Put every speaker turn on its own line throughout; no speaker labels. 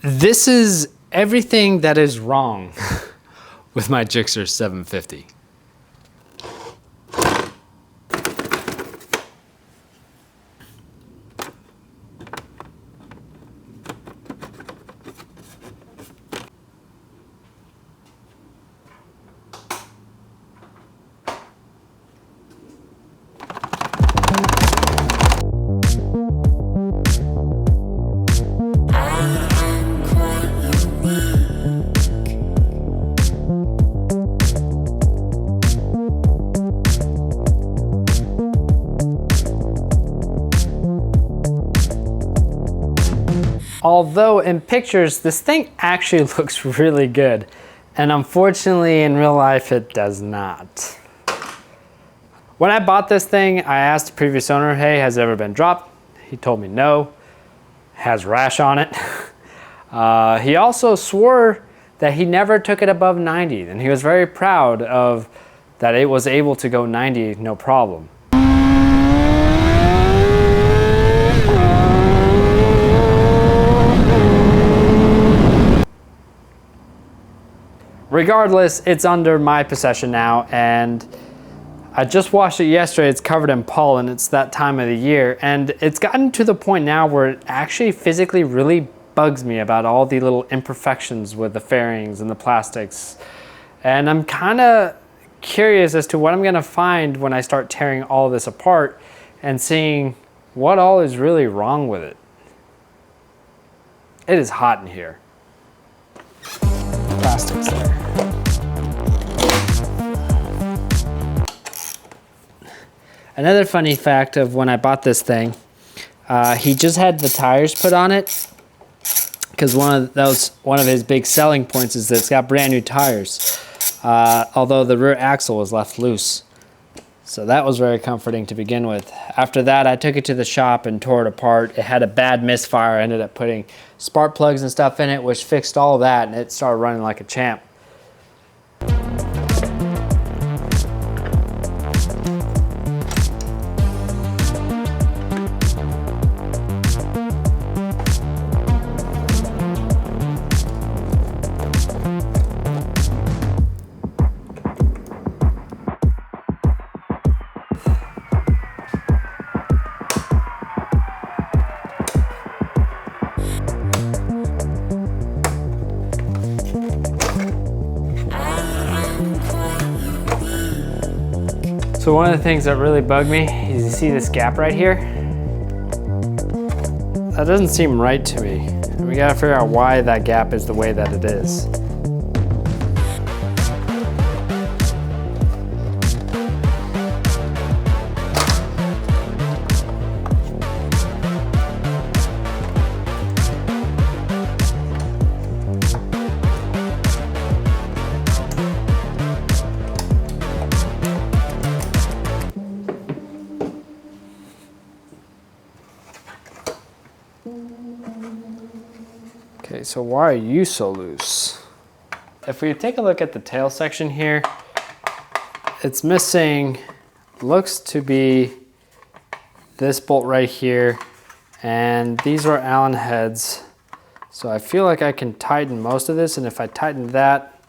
This is everything that is wrong with my Gixxer 750. Although in pictures, this thing actually looks really good. And unfortunately, in real life, it does not. When I bought this thing, I asked the previous owner, hey, has it ever been dropped? He told me no, has rash on it. He also swore that he never took it above 90, and he was very proud of that it was able to go 90, no problem. Regardless, it's under my possession now, and I just washed it yesterday. It's covered in pollen. It's that time of the year, and it's gotten to the point now where it actually physically really bugs me about all the little imperfections with the fairings and the plastics. And I'm kind of curious as to what I'm gonna find when I start tearing all this apart and seeing what all is really wrong with it. It is hot in here. Plastics there. Another funny fact of when I bought this thing, he just had the tires put on it because one of his big selling points is that it's got brand new tires, although the rear axle was left loose. So that was very comforting to begin with. After that, I took it to the shop and tore it apart. It had a bad misfire. I ended up putting spark plugs and stuff in it, which fixed all of that, and it started running like a champ. So one of the things that really bugged me is you see this gap right here? That doesn't seem right to me. And we gotta figure out why that gap is the way that it is. Okay, so why are you so loose? If we take a look at the tail section here, it's missing, looks to be this bolt right here, and these are Allen heads. So I feel like I can tighten most of this, and if I tighten that,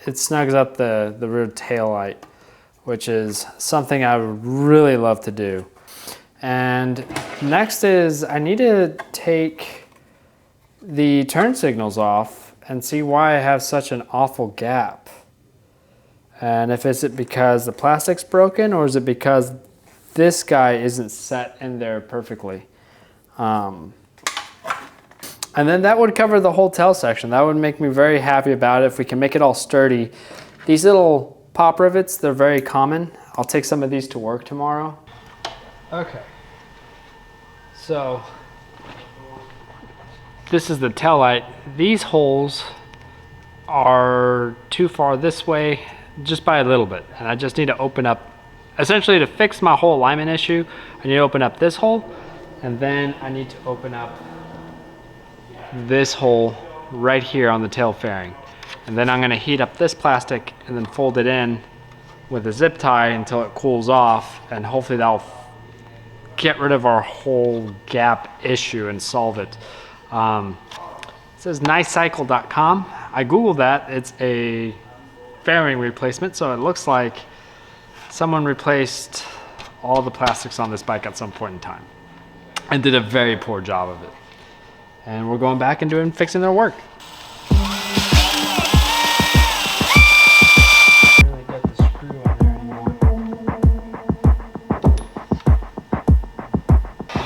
it snugs up the rear tail light, which is something I would really love to do. And next is I need to take the turn signals off and see why I have such an awful gap. And if is it because the plastic's broken, or is it because this guy isn't set in there perfectly? And then that would cover the whole tail section. That would make me very happy about it if we can make it all sturdy. These little pop rivets, they're very common. I'll take some of these to work tomorrow. Okay. So this is the tail light. These holes are too far this way just by a little bit, and I just need to open up, essentially to fix my whole alignment issue, I need to open up this hole, and then I need to open up this hole right here on the tail fairing. And then I'm gonna heat up this plastic and then fold it in with a zip tie until it cools off, and hopefully that'll get rid of our whole gap issue and solve it. It says nicecycle.com. I Googled that. It's a fairing replacement, so it looks like someone replaced all the plastics on this bike at some point in time and did a very poor job of it. And we're going back and fixing their work. Really get the screw on there anymore.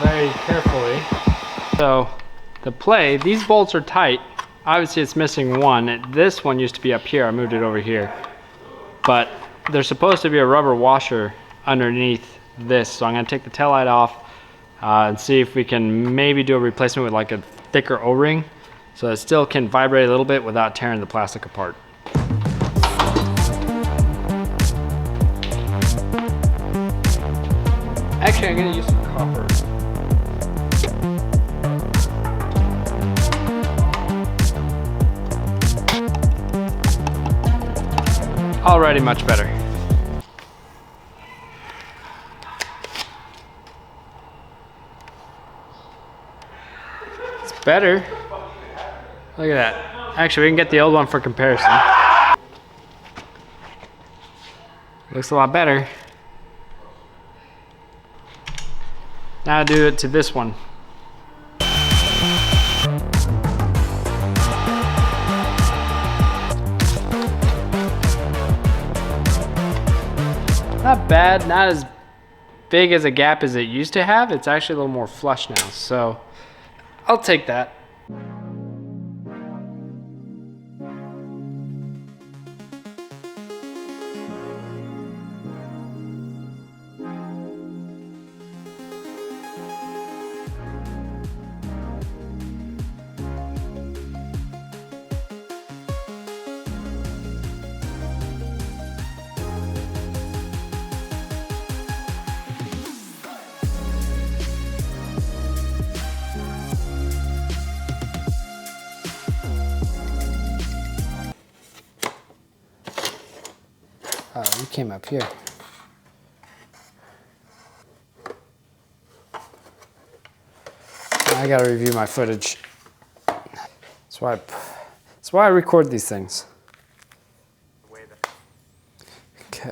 Very carefully. So to play, these bolts are tight. Obviously it's missing one. This one used to be up here. I moved it over here. But there's supposed to be a rubber washer underneath this. So I'm gonna take the taillight off and see if we can maybe do a replacement with like a thicker O-ring so it still can vibrate a little bit without tearing the plastic apart. Actually, I'm gonna use some copper. Already much better. It's better. Look at that. Actually, we can get the old one for comparison. Looks a lot better. Now do it to this one. Not bad, not as big as a gap as it used to have. It's actually a little more flush now, so I'll take that. Oh, you came up here. I gotta review my footage. That's why I record these things. Okay.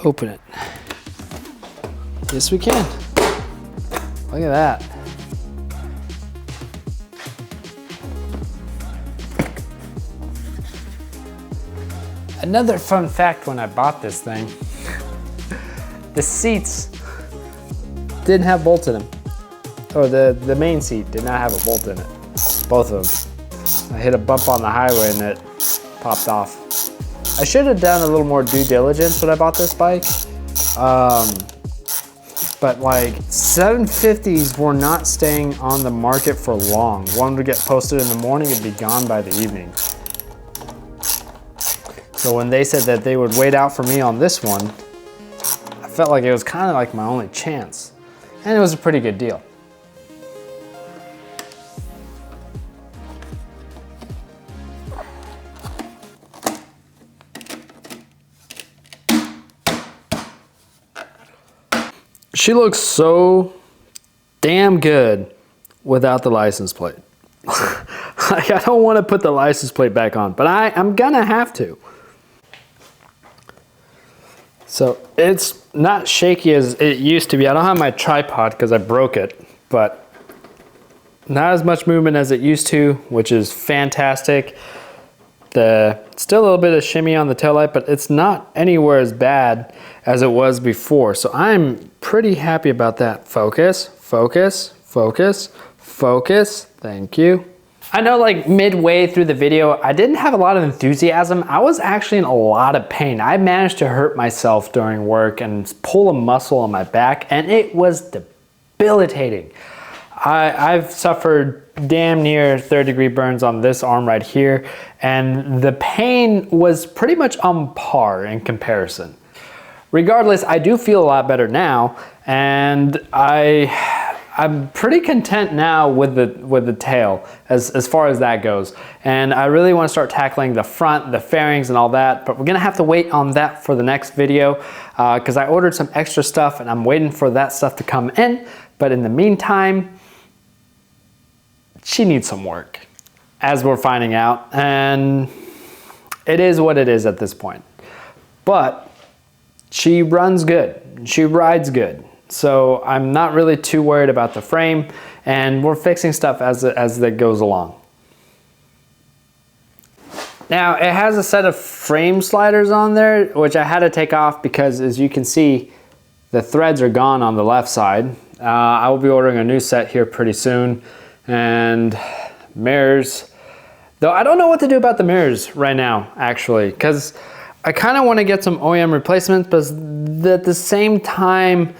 Open it. Yes, we can. Look at that. Another fun fact when I bought this thing, the seats didn't have bolts in them. Or the main seat did not have a bolt in it. Both of them. I hit a bump on the highway and it popped off. I should have done a little more due diligence when I bought this bike. But like 750s were not staying on the market for long. One would get posted in the morning, it'd be gone by the evening. So when they said that they would wait out for me on this one, I felt like it was kind of like my only chance. And it was a pretty good deal. She looks so damn good without the license plate. Like, I don't want to put the license plate back on, but I'm gonna have to. So it's not shaky as it used to be. I don't have my tripod because I broke it, but not as much movement as it used to, which is fantastic. Still a little bit of shimmy on the taillight, but it's not anywhere as bad as it was before. So I'm pretty happy about that. Focus, focus, focus, focus. Thank you. I know like midway through the video, I didn't have a lot of enthusiasm. I was actually in a lot of pain. I managed to hurt myself during work and pull a muscle on my back, and it was debilitating. I've suffered damn near third-degree burns on this arm right here, and the pain was pretty much on par in comparison. Regardless, I do feel a lot better now, and I'm pretty content now with the tail as far as that goes. And I really want to start tackling the front, the fairings and all that, but we're gonna have to wait on that for the next video because I ordered some extra stuff and I'm waiting for that stuff to come in. But in the meantime, she needs some work, as we're finding out, and it is what it is at this point. But she runs good, she rides good. So I'm not really too worried about the frame, and we're fixing stuff as it goes along. Now it has a set of frame sliders on there, which I had to take off because, as you can see, the threads are gone on the left side. I will be ordering a new set here pretty soon, and mirrors. Though I don't know what to do about the mirrors right now, actually, because I kind of want to get some OEM replacements, but at the same time,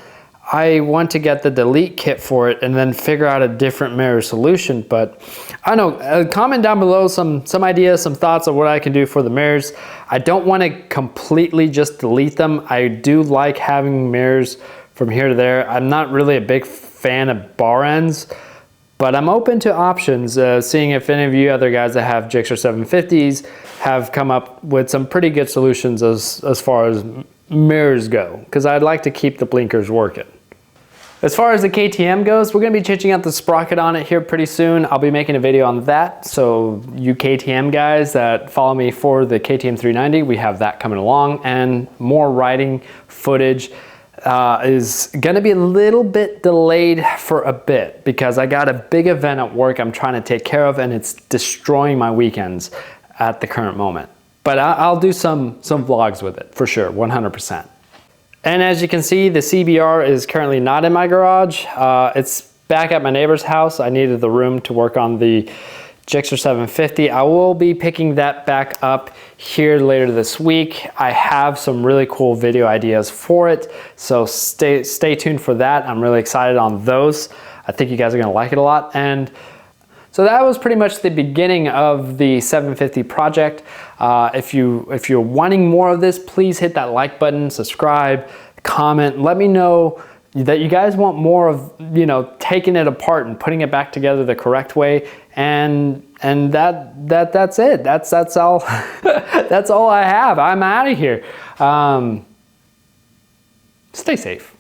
I want to get the delete kit for it and then figure out a different mirror solution. But I don't know, comment down below some ideas, some thoughts of what I can do for the mirrors. I don't want to completely just delete them. I do like having mirrors from here to there. I'm not really a big fan of bar ends, but I'm open to options, seeing if any of you other guys that have Gixxer 750s have come up with some pretty good solutions as far as mirrors go, because I'd like to keep the blinkers working. As far as the KTM goes, we're going to be changing out the sprocket on it here pretty soon. I'll be making a video on that, so you KTM guys that follow me for the KTM 390, we have that coming along, and more riding footage. Is going to be a little bit delayed for a bit because I got a big event at work I'm trying to take care of, and it's destroying my weekends at the current moment. But I'll do some vlogs with it for sure, 100%. And as you can see, the CBR is currently not in my garage. It's back at my neighbor's house. I needed the room to work on the Gixxer 750. I will be picking that back up here later this week. I have some really cool video ideas for it, so stay tuned for that. I'm really excited on those. I think you guys are gonna like it a lot. And so that was pretty much the beginning of the 750 project. If you're wanting more of this, please hit that like button, subscribe, comment, let me know that you guys want more of, you know, taking it apart and putting it back together the correct way, and that's it. That's all. That's all I have. I'm out of here. Stay safe.